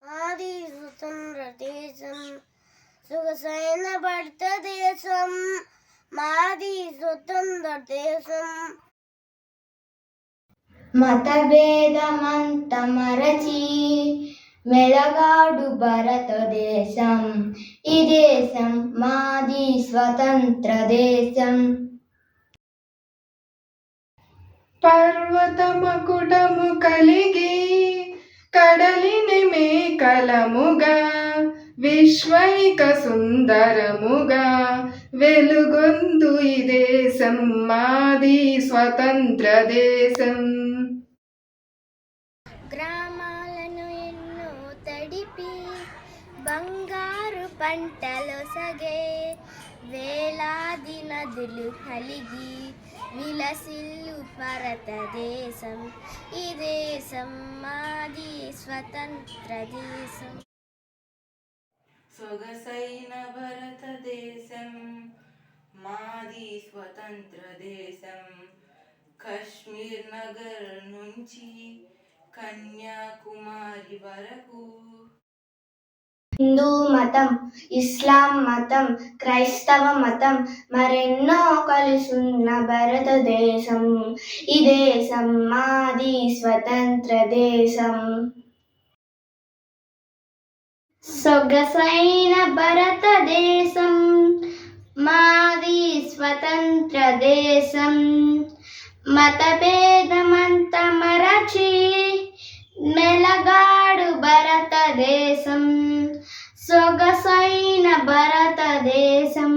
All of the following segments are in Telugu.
ఆది స్వతంత్ర దేశం సొగసైన భారతదేశం మాది స్వతంత్ర దేశం. మతభేదమంత మరచి మెలగాడు భారతదేశం. ఈ దేశం మాది స్వతంత్ర దేశం. పర్వత మకుటము కలిగి కడలిని మేకలముగా విశ్వైక సుందరముగా వెలుగొందు ఈ దేశం మాది స్వతంత్ర దేశం. గ్రామాలను ఎన్నో తడిపి బంగారు పంటలు సగే వేలాది నదులు కలిగి విలసిల్లు భారతదేశం. ఈ దేశం మాది స్వతంత్ర దేశం. సొగసైన భారతదేశం మాది స్వతంత్ర దేశం. కశ్మీర్ నగర్ నుంచి కన్యాకుమారి వరకు హిందూ మతం, ఇస్లాం మతం, క్రైస్తవ మతం మరెన్నో కలుసున్న భారతదేశం. ఈ దేశం మాది స్వతంత్ర దేశం. సొగసైన భారతదేశం మాది స్వతంత్ర దేశం. మతభేదమంత మరచి మెలగాడు భారతదేశం. సొగసైన భారతదేశం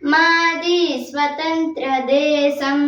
మాది స్వతంత్ర దేశం.